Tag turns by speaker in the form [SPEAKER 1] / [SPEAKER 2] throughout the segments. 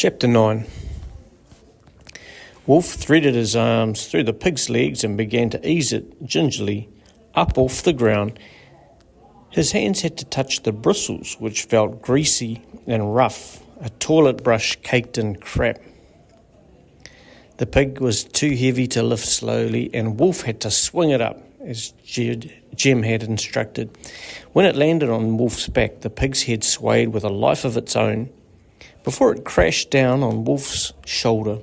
[SPEAKER 1] Chapter 9. Wolf threaded his arms through the pig's legs and began to ease it gingerly up off the ground. His hands had to touch the bristles, which felt greasy and rough, a toilet brush caked in crap. The pig was too heavy to lift slowly, and Wolf had to swing it up, as Jem had instructed. When it landed on Wolf's back, the pig's head swayed with a life of its own before it crashed down on Wolf's shoulder.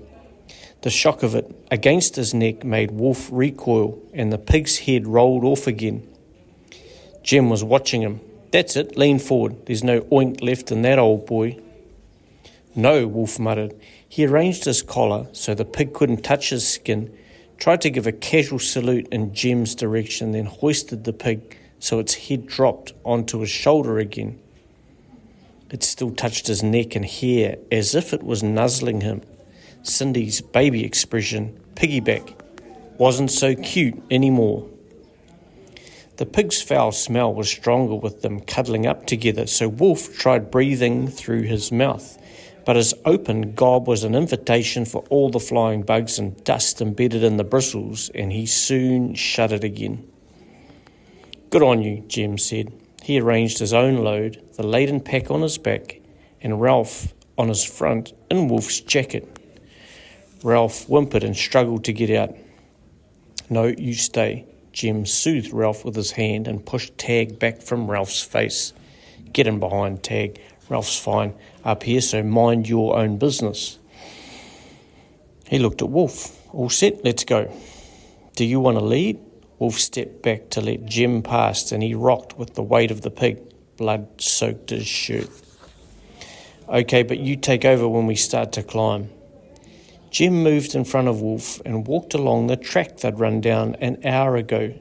[SPEAKER 1] The shock of it against his neck made Wolf recoil, and the pig's head rolled off again. Jem was watching him. "That's it, lean forward. There's no oink left in that old boy." "No," Wolf muttered. He arranged his collar so the pig couldn't touch his skin, tried to give a casual salute in Jem's direction, then hoisted the pig so its head dropped onto his shoulder again. It still touched his neck and hair as if it was nuzzling him. Cindy's baby expression, piggyback, wasn't so cute anymore. The pig's foul smell was stronger with them cuddling up together, so Wolf tried breathing through his mouth, but his open gob was an invitation for all the flying bugs and dust embedded in the bristles, and he soon shut it again. "Good on you," Jem said. He arranged his own load, the laden pack on his back, and Ralph on his front in Wolf's jacket. Ralph whimpered and struggled to get out. "No, you stay." Jem soothed Ralph with his hand and pushed Tag back from Ralph's face. "Get in behind, Tag. Ralph's fine up here, so mind your own business." He looked at Wolf. "All set, let's go." "Do you want to lead?" Wolf stepped back to let Jem pass, and he rocked with the weight of the pig. Blood soaked his shirt. "Okay, but you take over when we start to climb." Jem moved in front of Wolf and walked along the track they'd run down an hour ago.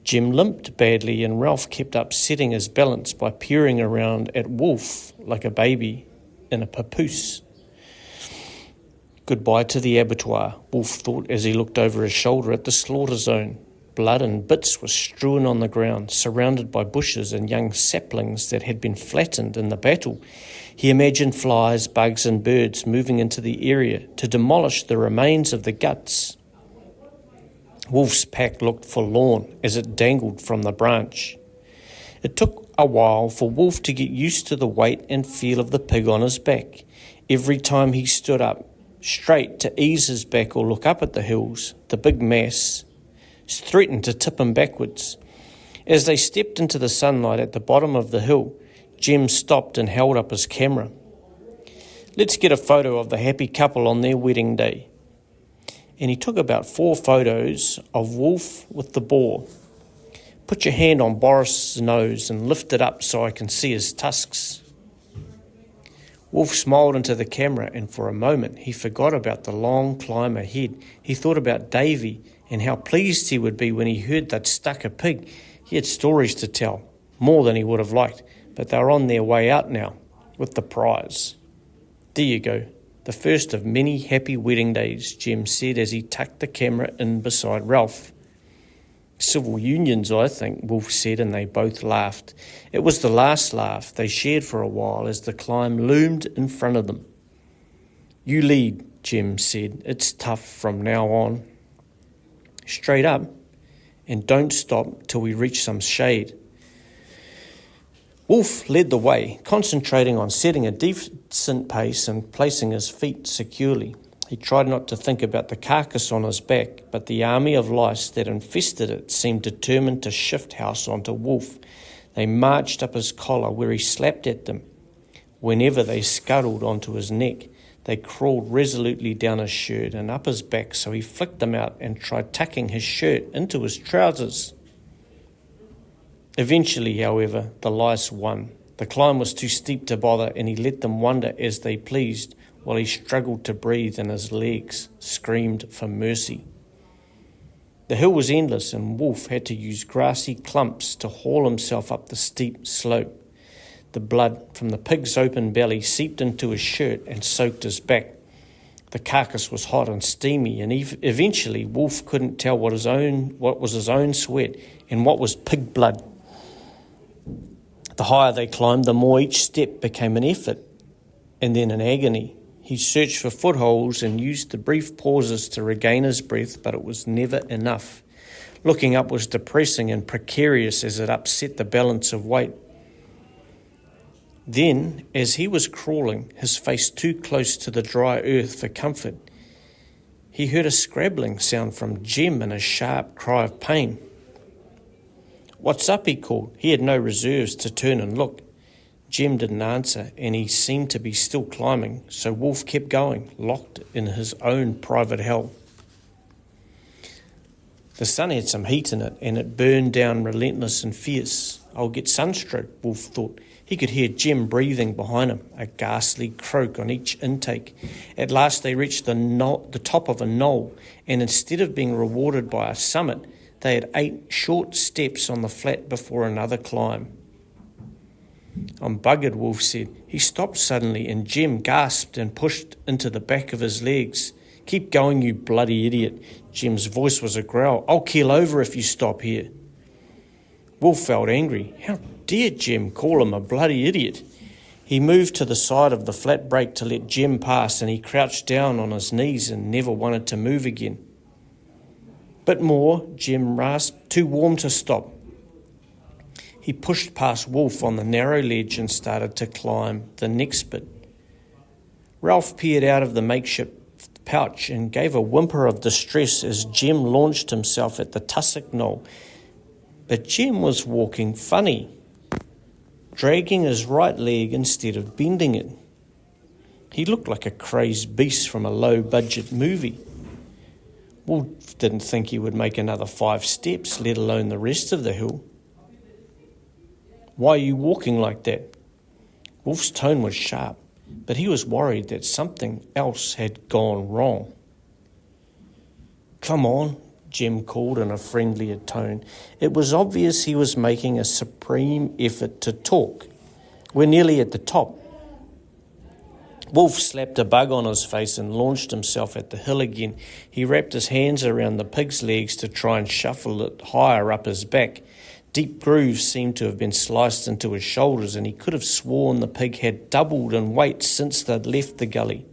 [SPEAKER 1] Jem limped badly, and Ralph kept upsetting his balance by peering around at Wolf like a baby in a papoose. Goodbye to the abattoir, Wolf thought as he looked over his shoulder at the slaughter zone. Blood and bits were strewn on the ground, surrounded by bushes and young saplings that had been flattened in the battle. He imagined flies, bugs and birds moving into the area to demolish the remains of the guts. Wolf's pack looked forlorn as it dangled from the branch. It took a while for Wolf to get used to the weight and feel of the pig on his back. Every time he stood up straight to ease his back or look up at the hills, the big mass threatened to tip him backwards. As they stepped into the sunlight at the bottom of the hill, Jem stopped and held up his camera. "Let's get a photo of the happy couple on their wedding day." And he took about 4 photos of Wolf with the boar. "Put your hand on Boris's nose and lift it up so I can see his tusks." Wolf smiled into the camera, and for a moment he forgot about the long climb ahead. He thought about Davy and how pleased he would be when he heard they'd stuck a pig. He had stories to tell, more than he would have liked, but they were on their way out now, with the prize. "There you go, the first of many happy wedding days," Jem said as he tucked the camera in beside Ralph. "Civil unions, I think," Wolf said, and they both laughed. It was the last laugh they shared for a while as the climb loomed in front of them. "You lead," Jem said. "It's tough from now on. Straight up, and don't stop till we reach some shade." Wolf led the way, concentrating on setting a decent pace and placing his feet securely. He tried not to think about the carcass on his back, but the army of lice that infested it seemed determined to shift house onto Wolf. They marched up his collar where he slapped at them. Whenever they scuttled onto his neck, they crawled resolutely down his shirt and up his back, so he flicked them out and tried tucking his shirt into his trousers. Eventually, however, the lice won. The climb was too steep to bother, and he let them wander as they pleased, while he struggled to breathe and his legs screamed for mercy. The hill was endless, and Wolf had to use grassy clumps to haul himself up the steep slope. The blood from the pig's open belly seeped into his shirt and soaked his back. The carcass was hot and steamy, and eventually Wolf couldn't tell what was his own sweat and what was pig blood. The higher they climbed, the more each step became an effort, and then in agony. He searched for footholds and used the brief pauses to regain his breath, but it was never enough. Looking up was depressing and precarious as it upset the balance of weight. Then, as he was crawling, his face too close to the dry earth for comfort, he heard a scrabbling sound from Jem and a sharp cry of pain. "What's up?" he called. He had no reserves to turn and look. Jem didn't answer, and he seemed to be still climbing, so Wolf kept going, locked in his own private hell. The sun had some heat in it, and it burned down relentless and fierce. "I'll get sunstroke," Wolf thought. He could hear Jem breathing behind him, a ghastly croak on each intake. At last they reached the top of a knoll, and instead of being rewarded by a summit, they had 8 short steps on the flat before another climb. "I'm buggered," Wolf said. He stopped suddenly, and Jem gasped and pushed into the back of his legs. "Keep going, you bloody idiot." Jem's voice was a growl. "I'll keel over if you stop here." Wolf felt angry. How dare Jem call him a bloody idiot? He moved to the side of the flat break to let Jem pass, and he crouched down on his knees and never wanted to move again. "Bit more," Jem rasped. "Too warm to stop." He pushed past Wolf on the narrow ledge and started to climb the next bit. Ralph peered out of the makeshift pouch and gave a whimper of distress as Jem launched himself at the tussock knoll. But Jem was walking funny, dragging his right leg instead of bending it. He looked like a crazed beast from a low-budget movie. Wolf didn't think he would make another 5 steps, let alone the rest of the hill. "Why are you walking like that?" Wolf's tone was sharp, but he was worried that something else had gone wrong. "Come on," Jem called in a friendlier tone. It was obvious he was making a supreme effort to talk. "We're nearly at the top." Wolf slapped a bug on his face and launched himself at the hill again. He wrapped his hands around the pig's legs to try and shuffle it higher up his back. Deep grooves seemed to have been sliced into his shoulders, and he could have sworn the pig had doubled in weight since they'd left the gully.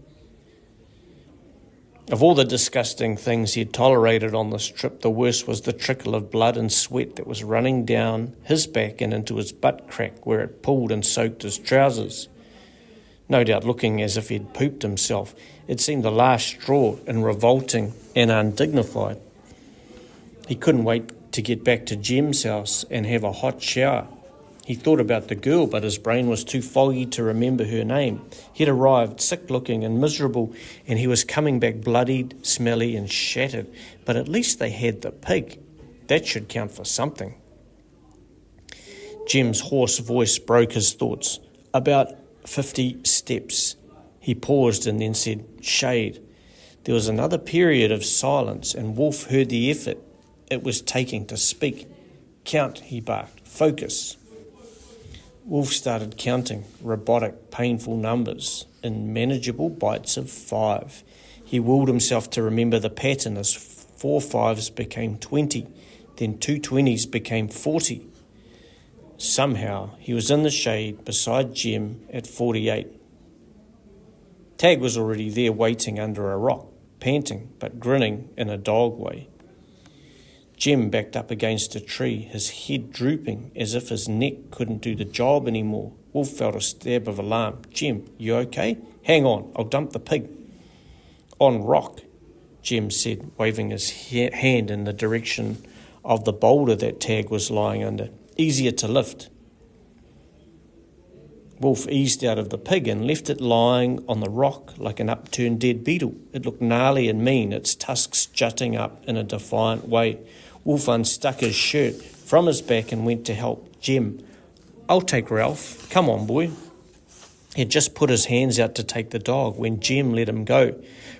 [SPEAKER 1] Of all the disgusting things he had tolerated on this trip, the worst was the trickle of blood and sweat that was running down his back and into his butt crack where it pooled and soaked his trousers. No doubt looking as if he'd pooped himself. It seemed the last straw, and revolting and undignified. He couldn't wait to get back to Jem's house and have a hot shower. He thought about the girl, but his brain was too foggy to remember her name. He'd arrived sick-looking and miserable, and he was coming back bloodied, smelly and shattered. But at least they had the pig. That should count for something. Jem's hoarse voice broke his thoughts. "About 50 steps." He paused and then said, "Shade." There was another period of silence, and Wolf heard the effort it was taking to speak. "Count," he barked. "Focus." Wolf started counting, robotic, painful numbers, in manageable bites of 5. He willed himself to remember the pattern as 4 5s became 20, then 2 20s became 40. Somehow he was in the shade beside Jem at 48. Tag was already there waiting under a rock, panting but grinning in a dog way. Jem backed up against a tree, his head drooping as if his neck couldn't do the job anymore. Wolf felt a stab of alarm. "Jem, you okay?" "Hang on, I'll dump the pig." "On rock," Jem said, waving his hand in the direction of the boulder that Tag was lying under. "Easier to lift." Wolf eased out of the pig and left it lying on the rock like an upturned dead beetle. It looked gnarly and mean, its tusks jutting up in a defiant way. Wolf unstuck his shirt from his back and went to help Jem. "I'll take Ralph. Come on, boy." He had just put his hands out to take the dog when Jem let him go.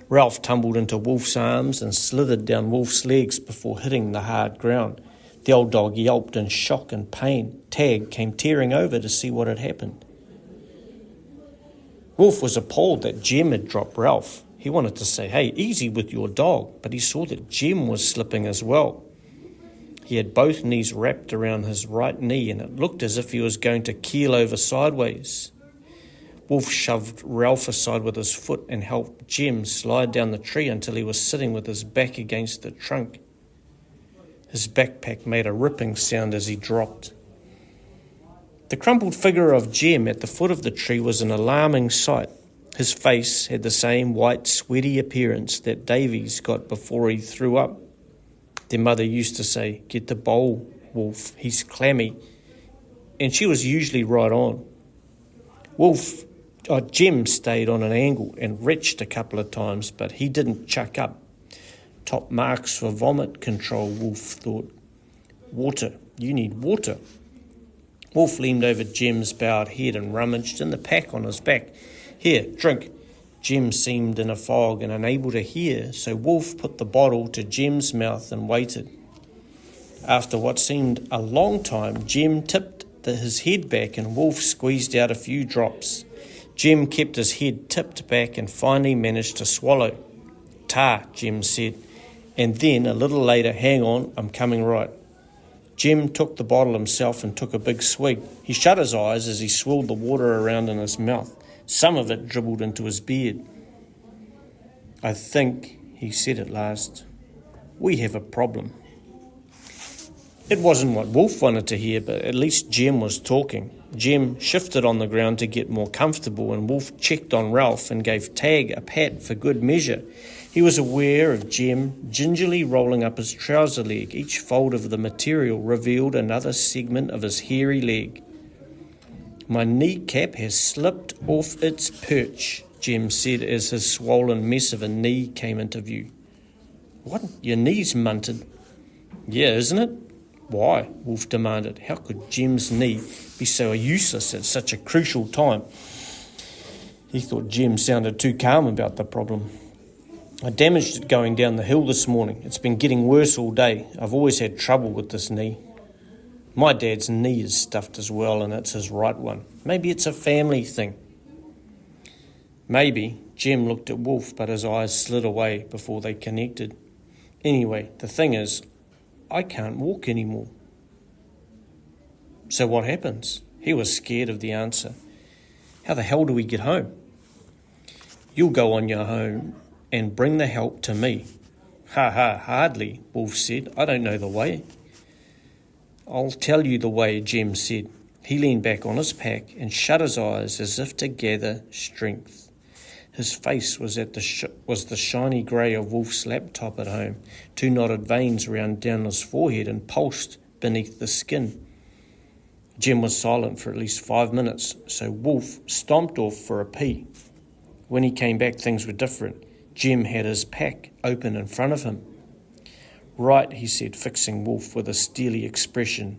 [SPEAKER 1] Ralph tumbled into Wolf's arms and slithered down Wolf's legs before hitting the hard ground. The old dog yelped in shock and pain. Tag came tearing over to see what had happened. Wolf was appalled that Jem had dropped Ralph. He wanted to say, "Hey, easy with your dog," but he saw that Jem was slipping as well. He had both knees wrapped around his right knee, and it looked as if he was going to keel over sideways. Wolf shoved Ralph aside with his foot and helped Jem slide down the tree until he was sitting with his back against the trunk. His backpack made a ripping sound as he dropped. The crumpled figure of Jem at the foot of the tree was an alarming sight. His face had the same white, sweaty appearance that Davy's got before he threw up. Their mother used to say, "Get the bowl, Wolf, he's clammy." And she was usually right on. Jem stayed on an angle and retched a couple of times, but he didn't chuck up. Top marks for vomit control, Wolf thought. Water, you need water. Wolf leaned over Jem's bowed head and rummaged in the pack on his back. Here, drink. Jem seemed in a fog and unable to hear, so Wolf put the bottle to Jem's mouth and waited. After what seemed a long time, Jem tipped his head back and Wolf squeezed out a few drops. Jem kept his head tipped back and finally managed to swallow. "Ta," Jem said, and then a little later, "Hang on, I'm coming right." Jem took the bottle himself and took a big swig. He shut his eyes as he swilled the water around in his mouth. Some of it dribbled into his beard. "I think," he said at last, "we have a problem." It wasn't what Wolf wanted to hear, but at least Jem was talking. Jem shifted on the ground to get more comfortable, and Wolf checked on Ralph and gave Tag a pat for good measure. He was aware of Jem gingerly rolling up his trouser leg. Each fold of the material revealed another segment of his hairy leg. "My kneecap has slipped off its perch," Jem said as his swollen mess of a knee came into view. "What? Your knee's munted?" "Yeah, isn't it?" "Why?" Wolf demanded. How could Jem's knee be so useless at such a crucial time? He thought Jem sounded too calm about the problem. "I damaged it going down the hill this morning. It's been getting worse all day. I've always had trouble with this knee." "My dad's knee is stuffed as well, and it's his right one. Maybe it's a family thing." "Maybe." Jem looked at Wolf, but his eyes slid away before they connected. "Anyway, the thing is, I can't walk anymore." "So what happens?" He was scared of the answer. "How the hell do we get home?" "You'll go on your own and bring the help to me." "Ha ha, hardly," Wolf said. "I don't know the way." "I'll tell you the way," Jem said. He leaned back on his pack and shut his eyes as if to gather strength. His face was the shiny grey of Wolf's laptop at home. Two knotted veins ran down his forehead and pulsed beneath the skin. Jem was silent for at least 5 minutes, so Wolf stomped off for a pee. When he came back, things were different. Jem had his pack open in front of him. "Right," he said, fixing Wolf with a steely expression.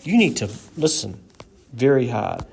[SPEAKER 1] "You need to listen very hard.